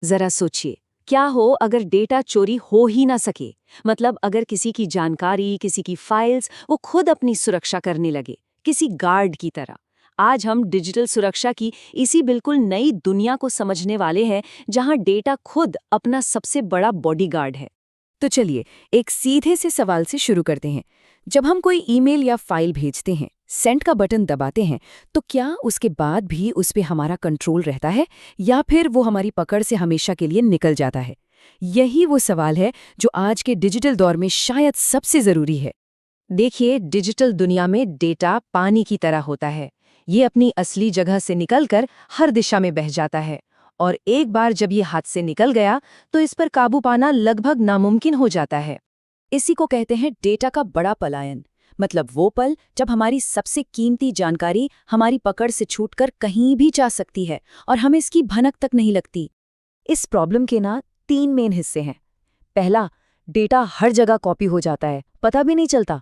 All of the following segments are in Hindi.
जरा सोचिए, क्या हो अगर डेटा चोरी हो ही ना सके। मतलब अगर किसी की जानकारी, किसी की फाइल्स वो खुद अपनी सुरक्षा करने लगे, किसी गार्ड की तरह। आज हम डिजिटल सुरक्षा की इसी बिल्कुल नई दुनिया को समझने वाले हैं, जहां डेटा खुद अपना सबसे बड़ा बॉडीगार्ड है। तो चलिए एक सीधे से सवाल से शुरू करते हैं। जब हम कोई ईमेल या फाइल भेजते हैं, सेंड का बटन दबाते हैं, तो क्या उसके बाद भी उस पे हमारा कंट्रोल रहता है या फिर वो हमारी पकड़ से हमेशा के लिए निकल जाता है? यही वो सवाल है जो आज के डिजिटल दौर में शायद सबसे जरूरी है। देखिए, डिजिटल दुनिया में डेटा पानी की तरह होता है। ये अपनी असली जगह से निकलकर हर दिशा में बह जाता है, और एक बार जब ये हाथ से निकल गया तो इस पर काबू पाना लगभग नामुमकिन हो जाता है। इसी को कहते हैं डेटा का बड़ा पलायन। मतलब वो पल जब हमारी सबसे कीमती जानकारी हमारी पकड़ से छूटकर कहीं भी जा सकती है और हमें इसकी भनक तक नहीं लगती। इस प्रॉब्लम के ना 3 मेन हिस्से हैं। पहला, डेटा हर जगह कॉपी हो जाता है, पता भी नहीं चलता।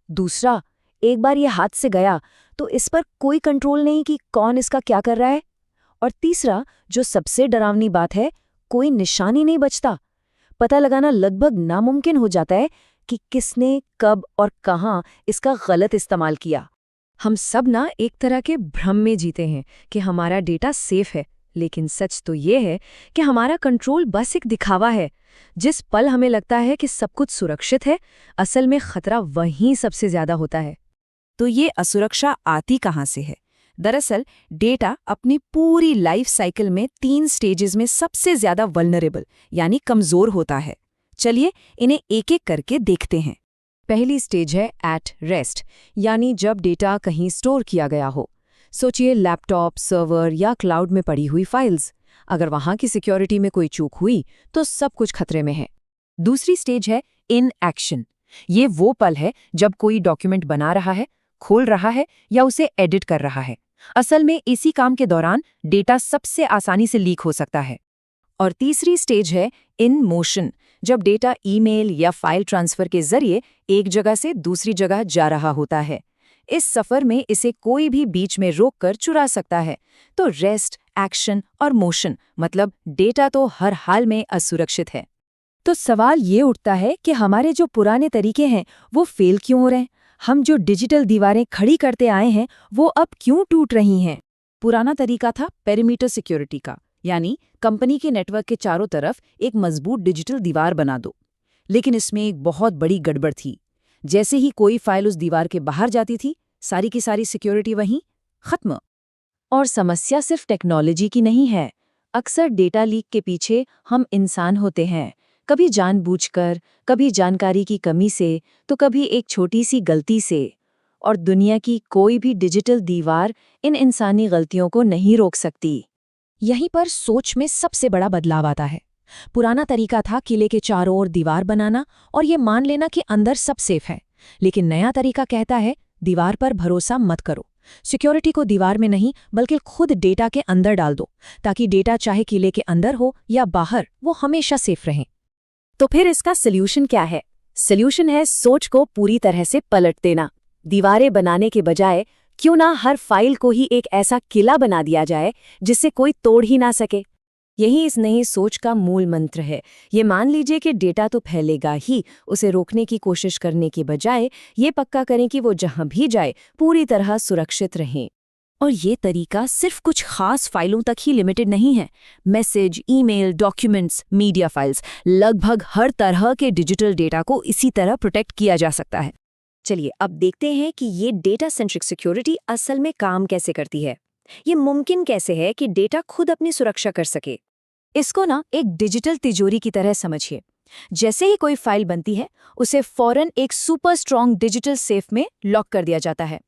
दूसरा, एक बार ये हाथ से गया तो इस पर कोई कंट्रोल नहीं कि कौन इसका क्या कर रहा है। और तीसरा, जो सबसे डरावनी बात है, कोई निशानी नहीं बचता। पता लगाना लगभग नामुमकिन हो जाता है कि किसने, कब और कहाँ इसका गलत इस्तेमाल किया। हम सब ना एक तरह के भ्रम में जीते हैं कि हमारा डेटा सेफ है, लेकिन सच तो ये है कि हमारा कंट्रोल बस एक दिखावा है। जिस पल हमें लगता है कि सब कुछ सुरक्षित है, असल में खतरा वहीं सबसे ज्यादा होता है। तो ये असुरक्षा आती कहाँ से है? दरअसल डेटा अपनी पूरी लाइफ साइकिल में 3 स्टेजेस में सबसे ज्यादा वल्नरेबल यानी कमजोर होता है। चलिए इन्हें एक एक करके देखते हैं। पहली स्टेज है एट रेस्ट, यानी जब डेटा कहीं स्टोर किया गया हो। सोचिए लैपटॉप, सर्वर या क्लाउड में पड़ी हुई फाइल्स। अगर वहां की सिक्योरिटी में कोई चूक हुई तो सब कुछ खतरे में है। दूसरी स्टेज है इन एक्शन। ये वो पल है जब कोई डॉक्यूमेंट बना रहा है, खोल रहा है या उसे एडिट कर रहा है। असल में इसी काम के दौरान डेटा सबसे आसानी से लीक हो सकता है। और तीसरी स्टेज है इन मोशन, जब डेटा ईमेल या फाइल ट्रांसफर के जरिए एक जगह से दूसरी जगह जा रहा होता है। इस सफर में इसे कोई भी बीच में रोककर चुरा सकता है। तो रेस्ट, एक्शन और मोशन मतलब डेटा तो हर हाल में असुरक्षित है। तो सवाल ये उठता है कि हमारे जो पुराने तरीके हैं वो फेल क्यों हो रहे हैं? हम जो डिजिटल दीवारें खड़ी करते आए हैं वो अब क्यों टूट रही हैं? पुराना तरीका था पेरीमीटर सिक्योरिटी का, यानी कंपनी के नेटवर्क के चारों तरफ एक मजबूत डिजिटल दीवार बना दो। लेकिन इसमें एक बहुत बड़ी गड़बड़ थी। जैसे ही कोई फाइल उस दीवार के बाहर जाती थी, सारी की सारी सिक्योरिटी वहीं खत्म। और समस्या सिर्फ टेक्नोलॉजी की नहीं है। अक्सर डेटा लीक के पीछे हम इंसान होते हैं, कभी जानबूझकर, कभी जानकारी की कमी से, तो कभी एक छोटी सी गलती से। और दुनिया की कोई भी डिजिटल दीवार इन इंसानी गलतियों को नहीं रोक सकती। यहीं पर सोच में सबसे बड़ा बदलाव आता है। पुराना तरीका था किले के चारों ओर दीवार बनाना और ये मान लेना कि अंदर सब सेफ है। लेकिन नया तरीका कहता है दीवार पर भरोसा मत करो। सिक्योरिटी को दीवार में नहीं बल्कि खुद डेटा के अंदर डाल दो, ताकि डेटा चाहे किले के अंदर हो या बाहर, वो हमेशा सेफ रहे। तो फिर इसका सल्यूशन क्या है? सल्यूशन है सोच को पूरी तरह से पलट देना। दीवारें बनाने के बजाय क्यों ना हर फाइल को ही एक ऐसा किला बना दिया जाए जिसे कोई तोड़ ही ना सके। यही इस नई सोच का मूल मंत्र है। ये मान लीजिए कि डेटा तो फैलेगा ही, उसे रोकने की कोशिश करने के बजाय ये पक्का करें कि वो जहां भी जाए पूरी तरह सुरक्षित रहे। और ये तरीका सिर्फ कुछ खास फाइलों तक ही लिमिटेड नहीं है। Message, email, documents, media files, लगभग हर तरह के डिजिटल डेटा को इसी तरह प्रोटेक्ट किया जा सकता है। चलिए अब देखते हैं कि ये डेटा सेंट्रिक सिक्योरिटी असल में काम कैसे करती है। ये मुमकिन कैसे है कि डेटा खुद अपनी सुरक्षा कर सके? इसको ना एक डिजिटल तिजोरी की तरह समझिए। जैसे ही कोई फाइल बनती है, उसे फौरन एक सुपर स्ट्रॉन्ग डिजिटल सेफ में लॉक कर दिया जाता है।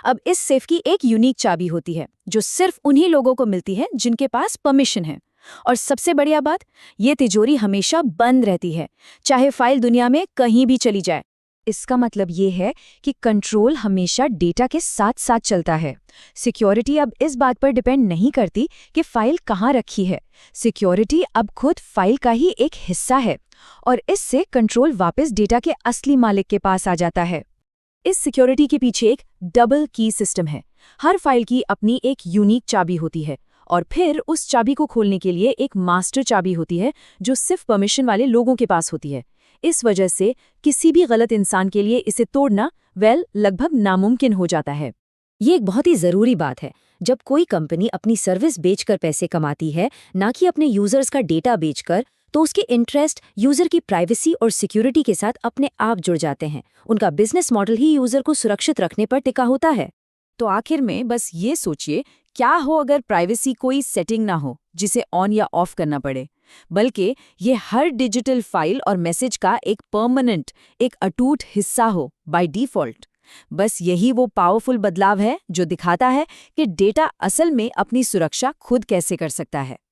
अब इस सेफ की एक यूनिक चाबी होती है जो सिर्फ उन्हीं लोगों को मिलती है जिनके पास परमिशन है। और सबसे बढ़िया बात, ये तिजोरी हमेशा बंद रहती है, चाहे फाइल दुनिया में कहीं भी चली जाए। इसका मतलब ये है कि कंट्रोल हमेशा डेटा के साथ साथ चलता है। सिक्योरिटी अब इस बात पर डिपेंड नहीं करती कि फाइल कहाँ रखी है। सिक्योरिटी अब खुद फाइल का ही एक हिस्सा है, और इससे कंट्रोल वापस डेटा के असली मालिक के पास आ जाता है। इस सिक्योरिटी के पीछे एक डबल की सिस्टम है। हर फाइल की अपनी एक यूनिक चाबी होती है, और फिर उस चाबी को खोलने के लिए एक मास्टर चाबी होती है जो सिर्फ परमिशन वाले लोगों के पास होती है। इस वजह से किसी भी गलत इंसान के लिए इसे तोड़ना लगभग नामुमकिन हो जाता है। ये एक बहुत ही ज़रूरी बात है। जब कोई कंपनी अपनी सर्विस बेचकर पैसे कमाती है, ना कि अपने यूजर्स का डेटा बेचकर, तो उसके इंटरेस्ट यूजर की प्राइवेसी और सिक्योरिटी के साथ अपने आप जुड़ जाते हैं। उनका बिजनेस मॉडल ही यूजर को सुरक्षित रखने पर टिका होता है। तो आखिर में बस ये सोचिए, क्या हो अगर प्राइवेसी कोई सेटिंग ना हो जिसे ऑन या ऑफ करना पड़े, बल्कि ये हर डिजिटल फाइल और मैसेज का एक परमानेंट, एक अटूट हिस्सा हो बाय डिफ़ॉल्ट। बस यही वो पावरफुल बदलाव है जो दिखाता है कि डेटा असल में अपनी सुरक्षा खुद कैसे कर सकता है।